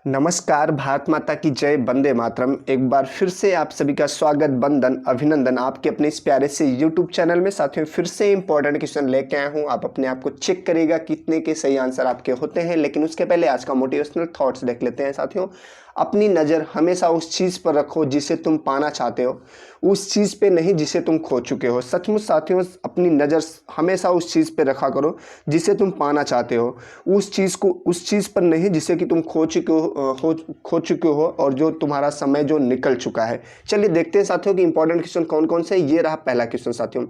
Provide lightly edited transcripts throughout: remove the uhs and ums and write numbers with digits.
नमस्कार, भारत माता की जय, वंदे मातरम। एक बार फिर से आप सभी का स्वागत, वंदन, अभिनंदन आपके अपने इस प्यारे से यूट्यूब चैनल में। साथियों फिर से इंपॉर्टेंट क्वेश्चन लेके आया हूँ। आप अपने आप को चेक करिएगा कितने के सही आंसर आपके होते हैं। लेकिन उसके पहले आज का मोटिवेशनल थॉट्स देख लेते हैं। साथियों, अपनी नज़र हमेशा उस चीज़ पर रखो जिसे तुम पाना चाहते हो, उस चीज़ पे नहीं जिसे तुम खो चुके हो। सचमुच साथियों, अपनी नज़र हमेशा उस चीज़ पे रखा करो जिसे तुम पाना चाहते हो, उस चीज़ पर नहीं जिसे कि तुम खो चुके हो और जो तुम्हारा समय जो निकल चुका है। चलिए देखते हैं साथियों कि इंपॉर्टेंट क्वेश्चन कौन कौन से। ये रहा पहला क्वेश्चन साथियों।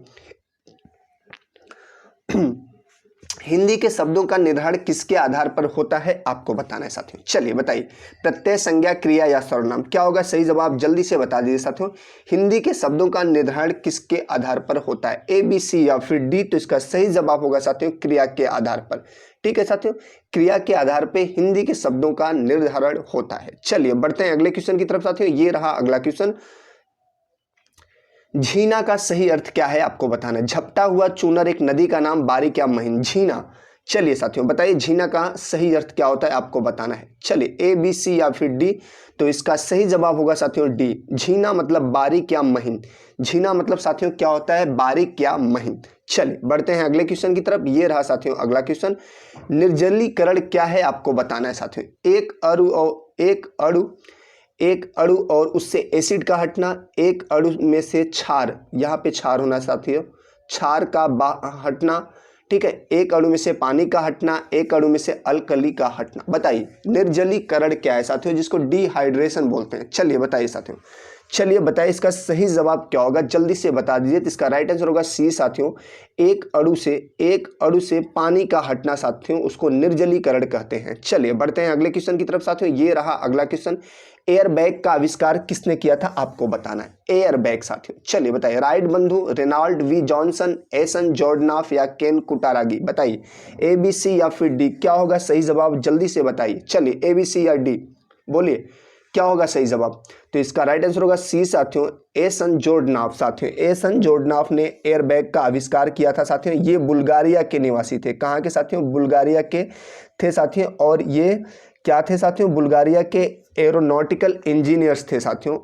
हिंदी के शब्दों का निर्धारण किसके आधार पर होता है, आपको बताना है साथियों। चलिए बताइए, प्रत्यय, संज्ञा, क्रिया या सर्वनाम। क्या होगा सही जवाब, जल्दी से बता दीजिए साथियों। हिंदी के शब्दों का निर्धारण किसके आधार पर होता है, ए, बी, सी या फिर डी। तो इसका सही जवाब होगा साथियों क्रिया के आधार पर। ठीक है साथियों, क्रिया के आधार पर हिंदी के शब्दों का निर्धारण होता है। चलिए बढ़ते हैं अगले क्वेश्चन की तरफ साथियों। ये रहा अगला क्वेश्चन। झीना का सही अर्थ क्या है, आपको बताना है। झपटा हुआ चूनर एक नदी का नाम, बारिक या महीन। झीना, चलिए साथियों बताइए झीना का सही अर्थ क्या होता है, आपको बताना है। चलिए ए, बी, सी या फिर डी। तो इसका सही जवाब होगा साथियों डी। झीना मतलब बारिक या महीन। झीना मतलब साथियों क्या होता है, बारिक या महीन। चलिए बढ़ते हैं अगले क्वेश्चन की तरफ। ये रहा साथियों अगला क्वेश्चन। निर्जलीकरण क्या है, आपको बताना है साथियों। एक अणु और उससे एसिड का हटना, एक अणु में से क्षार, यहाँ पे क्षार होना साथियों, क्षार का हटना। ठीक है, एक अणु में से पानी का हटना, एक अणु में से अल्कली का हटना। बताइए निर्जलीकरण क्या है साथियों, जिसको डिहाइड्रेशन बोलते हैं। चलिए बताइए साथियों, चलिए बताइए इसका सही जवाब क्या होगा, जल्दी से बता दीजिए। तो इसका राइट आंसर होगा सी साथियों। एक अणु से पानी का हटना साथियों, उसको निर्जलीकरण कहते हैं। चलिए बढ़ते हैं अगले क्वेश्चन की तरफ साथियों। ये रहा अगला क्वेश्चन। एयर बैग का आविष्कार किसने किया था, आपको बताना है। एयर बैग साथियों, चलिए बताइए। राइट बंधु, रेनॉल्ड वी जॉनसन, एसन जॉर्डनाफ या केन कुटारागी। बताइए ए, बी, सी या फिर डी। क्या होगा सही जवाब, जल्दी से बताइए। चलिए ए, बी, सी या डी बोलिए, क्या होगा सही जवाब। तो इसका राइट आंसर होगा सी साथियों, एसन जॉर्डनाफ। साथियों एसन जॉर्डनाफ ने एयर बैग का आविष्कार किया था साथियों। ये बुल्गारिया के निवासी थे। कहाँ के साथियों, बुल्गारिया के थे साथियों। और ये क्या थे साथियों, बुल्गारिया के एरोनॉटिकल इंजीनियर्स थे साथियों।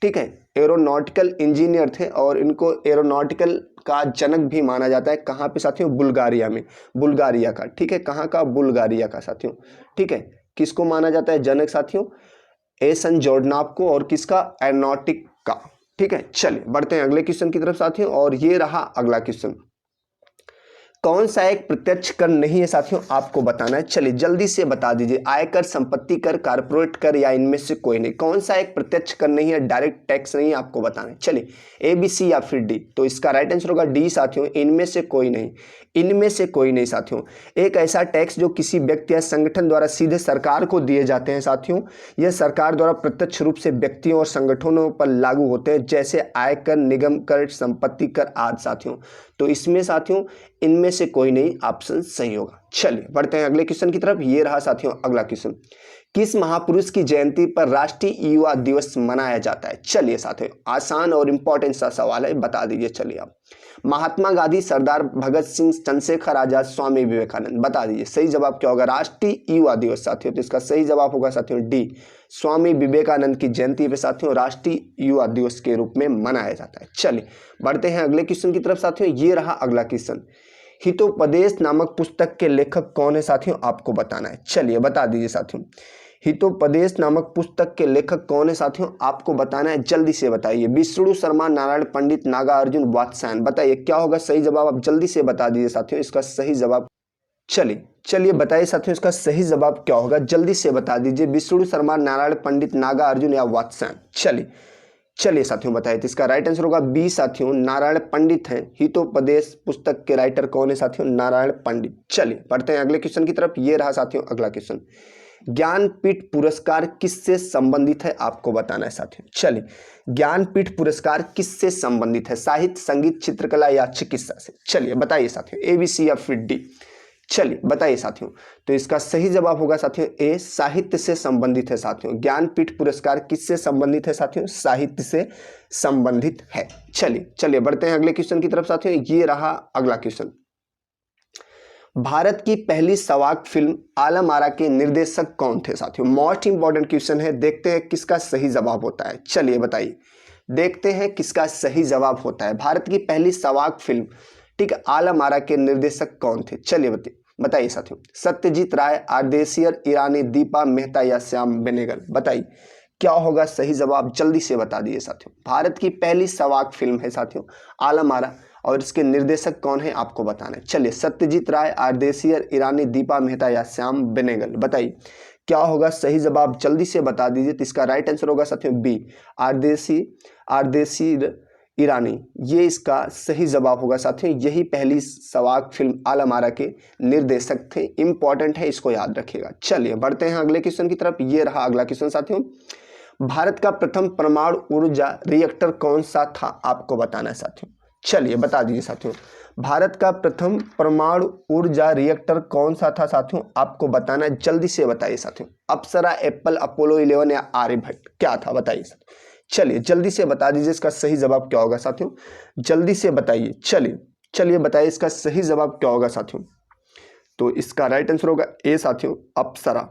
ठीक है, एरोनॉटिकल इंजीनियर थे और इनको एरोनॉटिकल का जनक भी माना जाता है। कहाँ पे साथियों, बुल्गारिया में, बुल्गारिया का। ठीक है, कहाँ का, बुल्गारिया का साथियों। ठीक है, किसको माना जाता है जनक साथियों, एसन जॉर्डनाफ को, और किसका, एरोनॉटिक का। ठीक है, चलिए बढ़ते हैं अगले क्वेश्चन की तरफ साथियों। और ये रहा अगला क्वेश्चन। कौन सा एक प्रत्यक्ष कर नहीं है साथियों, आपको बताना है। चलिए जल्दी से बता दीजिए। आयकर, संपत्ति कर, कारपोरेट कर या इनमें से कोई नहीं। कौन सा एक प्रत्यक्ष कर नहीं है, डायरेक्ट टैक्स नहीं है, आपको बताना है। चलिए ए, बी, सी या फिर डी। तो इसका राइट आंसर होगा डी साथियों, इनमें से कोई नहीं। इनमें से कोई नहीं साथियों। एक ऐसा टैक्स जो किसी व्यक्ति या संगठन द्वारा सीधे सरकार को दिए जाते हैं साथियों। यह सरकार द्वारा प्रत्यक्ष रूप से व्यक्तियों और संगठनों पर लागू होते हैं, जैसे आयकर, निगम कर, संपत्ति कर आदि साथियों। तो इसमें साथियों इनमें से कोई नहीं, ऑप्शन सही होगा। चलिए बढ़ते हैं अगले क्वेश्चन की तरफ। ये रहा साथियों अगला क्वेश्चन। किस महापुरुष की जयंती पर राष्ट्रीय युवा दिवस मनाया जाता है। चलिए साथियों आसान और इंपॉर्टेंट सा सवाल है, बता दीजिए। चलिए आप, महात्मा गांधी, सरदार भगत सिंह, चंद्रशेखर आजाद, स्वामी विवेकानंद। बता दीजिए सही जवाब क्या होगा, राष्ट्रीय युवा दिवस साथियों। तो इसका सही जवाब होगा साथियों डी, स्वामी विवेकानंद की जयंती पे साथियों राष्ट्रीय युवा दिवस के रूप में मनाया जाता है। चलिए बढ़ते हैं अगले क्वेश्चन की तरफ साथियों। ये रहा अगला क्वेश्चन। हितोपदेश नामक पुस्तक के लेखक कौन है साथियों, आपको बताना है। चलिए बता दीजिए साथियों, हितोपदेश नामक पुस्तक के लेखक कौन है साथियों, आपको बताना है। जल्दी से बताइए। विष्णु शर्मा, नारायण पंडित, नागार्जुन, वात्स्यायन। बताइए क्या होगा सही जवाब, आप जल्दी से बता दीजिए साथियों इसका सही जवाब। चलिए बताइए साथियों इसका सही जवाब क्या होगा, जल्दी से बता दीजिए। विष्णु शर्मा, नारायण पंडित, नागार्जुन या वात्स्यायन। चलिए साथियों बताइए। तो इसका राइट आंसर होगा बी साथियों, नारायण पंडित हैं। हितोपदेश पुस्तक के राइटर कौन है साथियों, नारायण पंडित। चलिए बढ़ते हैं अगले क्वेश्चन की तरफ। ये रहा साथियों अगला क्वेश्चन। ज्ञानपीठ पुरस्कार किससे संबंधित है, आपको बताना है साथियों। चलिए ज्ञानपीठ पुरस्कार किससे संबंधित है, साहित्य, संगीत, चित्रकला या चिकित्सा से। चलिए बताइए साथियों, ए, बी, सी या फिर डी। चलिए बताइए साथियों। तो इसका सही जवाब होगा साथियों ए, साहित्य से संबंधित है साथियों। ज्ञानपीठ पुरस्कार किससे संबंधित है साथियों, साहित्य से संबंधित है। चलिए बढ़ते हैं अगले क्वेश्चन की तरफ साथियों। ये रहा अगला क्वेश्चन। भारत की पहली सवाक फिल्म आलम आरा के निर्देशक कौन थे साथियों? मोस्ट इंपॉर्टेंट क्वेश्चन है, देखते हैं किसका सही जवाब होता है। चलिए बताइए, देखते हैं किसका सही जवाब होता है। भारत की पहली सवाक फिल्म, ठीक है, आलम आरा के निर्देशक कौन थे? चलिए बताइए साथियों। सत्यजीत राय, आरदेशियर, ईरानी, दीपा मेहता या श्याम बेनेगल? बताइए क्या होगा सही जवाब, जल्दी से बता दीजिए साथियों। भारत की पहली सवाक फिल्म है साथियों आलम आरा, और इसके निर्देशक कौन है आपको बताना है। चलिए, सत्यजीत राय, आरदेशियर, ईरानी, दीपा मेहता या श्याम बेनेगल? बताइए क्या होगा सही जवाब, जल्दी से बता दीजिए। तो इसका राइट आंसर होगा साथियों बी, आरदेशियर, ईरानी। ये इसका सही जवाब होगा साथियों। यही पहली सवाक फिल्म आलम आरा के निर्देशक थे। इंपॉर्टेंट है, इसको याद रखिएगा। चलिए बढ़ते हैं अगले क्वेश्चन की तरफ। ये रहा अगला क्वेश्चन साथियों। भारत का प्रथम परमाणु ऊर्जा रिएक्टर कौन सा था आपको बताना है साथियों। चलिए बता दीजिए साथियों, भारत का प्रथम परमाणु ऊर्जा रिएक्टर कौन सा था साथियों, आपको बताना है। जल्दी से बताइए साथियों। अप्सरा, एप्पल, अपोलो 11 या आर्यभट्ट? क्या था बताइए साथियों। चलिए जल्दी से बता दीजिए इसका सही जवाब क्या होगा साथियों, जल्दी से बताइए। चलिए बताइए इसका सही जवाब क्या होगा साथियों। तो इसका राइट आंसर होगा ए साथियों, अप्सरा।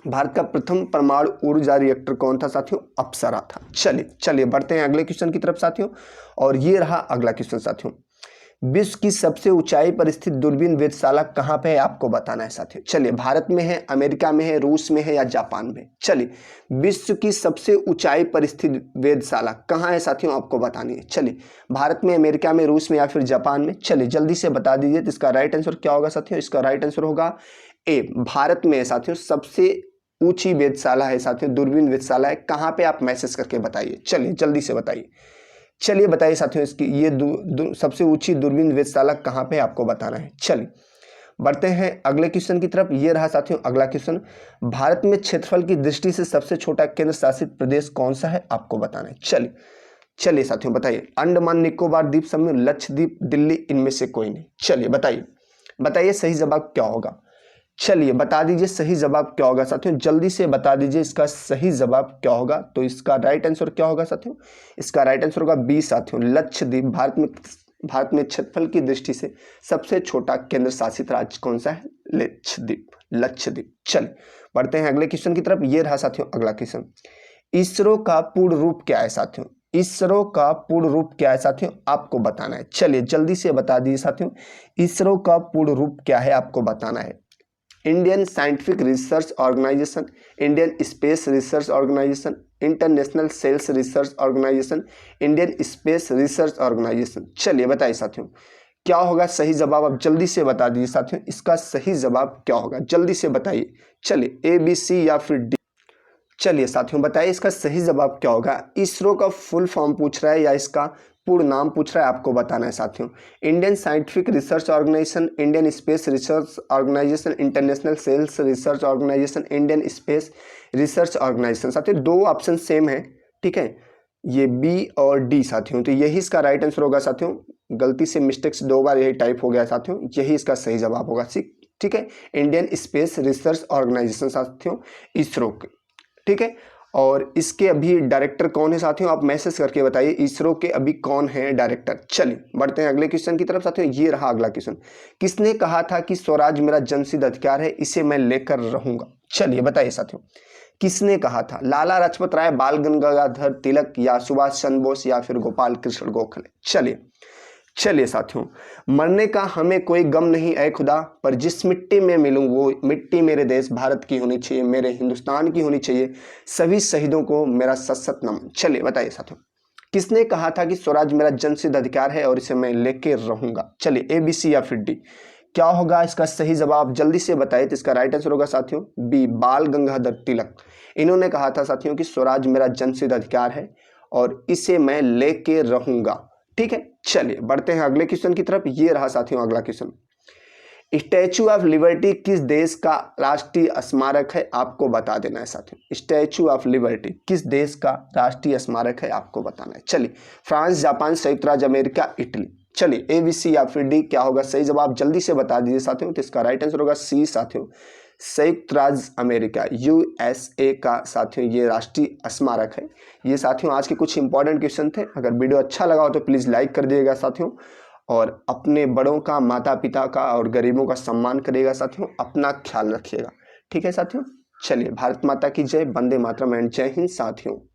भारत का प्रथम परमाणु ऊर्जा रिएक्टर कौन था साथियों? अप्सरा था। चलिए बढ़ते हैं अगले क्वेश्चन की तरफ साथियों। और ये रहा अगला क्वेश्चन साथियों। विश्व की सबसे ऊंचाई पर स्थित दूरबीन वेधशाला कहाँ पे है आपको बताना है साथियों। चलिए, भारत में है, अमेरिका में है, रूस में है या जापान में? चलिए, विश्व की सबसे ऊंचाई पर स्थित वेधशाला कहाँ है साथियों, आपको बतानी है। चलिए, भारत में, अमेरिका में, रूस में या फिर जापान में? चलिए जल्दी से बता दीजिए। तो इसका राइट आंसर क्या होगा साथियों? इसका राइट आंसर होगा ए, भारत में है साथियों। सबसे ऊंची वेधशाला है साथियों, दूरबीन वेधशाला है। कहाँ पे आप मैसेज करके बताइए। चलिए जल्दी से बताइए। चलिए बताइए साथियों, इसकी ये सबसे ऊंची दूरबीन वेधशाला कहाँ पे आपको बताना है। चलिए बढ़ते हैं अगले क्वेश्चन की तरफ। ये रहा साथियों अगला क्वेश्चन। भारत में क्षेत्रफल की दृष्टि से सबसे छोटा केंद्र शासित प्रदेश कौन सा है आपको बताना है। चलिए साथियों बताइए। अंडमान निकोबार द्वीप समूह, लक्षद्वीप, दिल्ली, इनमें से कोई नहीं? चलिए बताइए सही जवाब क्या होगा। चलिए बता दीजिए सही जवाब क्या होगा साथियों, जल्दी से बता दीजिए इसका सही जवाब क्या होगा। तो इसका राइट आंसर क्या होगा साथियों? इसका राइट आंसर होगा बी साथियों, लक्षद्वीप। भारत में क्षेत्रफल की दृष्टि से सबसे छोटा केंद्र शासित राज्य कौन सा है? लक्षद्वीप। चलिए बढ़ते हैं अगले क्वेश्चन की तरफ। ये रहा साथियों अगला क्वेश्चन। इसरो का पूर्ण रूप क्या है साथियों? इसरो का पूर्ण रूप क्या है साथियों, आपको बताना है। चलिए जल्दी से बता दीजिए साथियों, इसरो का पूर्ण रूप क्या है आपको बताना है। Indian scientific research organisation, Indian space research organisation, international sales research organisation, Indian space research organisation? चलिए बताइए साथियों क्या होगा सही जवाब, आप जल्दी से बता दीजिए साथियों। इसका सही जवाब क्या होगा, जल्दी से बताइए। चलिए ए, बी, सी या फिर डी? चलिए साथियों बताइए इसका सही जवाब क्या होगा। इसरो का फुल फॉर्म पूछ रहा है या इसका पूर्ण नाम पूछ रहा है, आपको बताना है साथियों। Indian scientific research organisation, Indian space research organisation, international sales research organisation, Indian space research organisation. साथियों दो ऑप्शन सेम है, ठीक है, ये बी और डी साथियों। तो यही इसका राइट आंसर होगा साथियों। गलती से मिस्टेक से दो बार यही टाइप हो गया साथियों, यही इसका सही जवाब होगा। ठीक है, इंडियन स्पेस रिसर्च ऑर्गेनाइजेशन साथियों, इसरो, ठीक है। और इसके अभी डायरेक्टर कौन है साथियों, आप मैसेज करके बताइए इसरो के अभी कौन है डायरेक्टर। चलिए बढ़ते हैं अगले क्वेश्चन की तरफ साथियों। ये रहा अगला क्वेश्चन। किसने कहा था कि स्वराज मेरा जन्मसिद्ध अधिकार है, इसे मैं लेकर रहूंगा? चलिए बताइए साथियों किसने कहा था। लाला लाजपत राय, बाल गंगाधर तिलक या सुभाष चंद्र बोस या फिर गोपाल कृष्ण गोखले? चलिए साथियों, मरने का हमें कोई गम नहीं ऐ खुदा, पर जिस मिट्टी में मिलूं वो मिट्टी मेरे देश भारत की होनी चाहिए, मेरे हिंदुस्तान की होनी चाहिए। सभी शहीदों को मेरा सत नमन। चलिए बताइए साथियों किसने कहा था कि स्वराज मेरा जन्मसिद्ध अधिकार है और इसे मैं लेके रहूंगा। चलिए ए, बी, सी या फिर डी? क्या होगा इसका सही जवाब, जल्दी से बताइए। तो इसका राइट आंसर होगा साथियों बी, बाल गंगाधर तिलक। इन्होंने कहा था साथियों कि स्वराज मेरा जन्मसिद्ध अधिकार है और इसे मैं लेके रहूंगा, ठीक है। चलिए बढ़ते हैं अगले क्वेश्चन की तरफ। ये रहा साथियों अगला क्वेश्चन। स्टैचू ऑफ लिबर्टी किस देश का राष्ट्रीय स्मारक है, आपको बता देना है साथियों। स्टैचू ऑफ लिबर्टी किस देश का राष्ट्रीय स्मारक है, आपको बताना है। चलिए फ्रांस, जापान, संयुक्त राज्य अमेरिका, इटली? चलिए ए, बी, सी या फिर डी? क्या होगा सही जवाब, जल्दी से बता दीजिए साथियों। तो इसका राइट आंसर होगा सी साथियों, संयुक्त राज्य अमेरिका, USA का साथियों ये राष्ट्रीय स्मारक है। ये साथियों आज के कुछ इंपॉर्टेंट क्वेश्चन थे। अगर वीडियो अच्छा लगा हो तो प्लीज़ लाइक कर दिएगा साथियों, और अपने बड़ों का, माता पिता का और गरीबों का सम्मान करिएगा साथियों। अपना ख्याल रखिएगा। ठीक है साथियों, चलिए भारत माता की जय, वंदे मातरम एंड जय हिंद साथियों।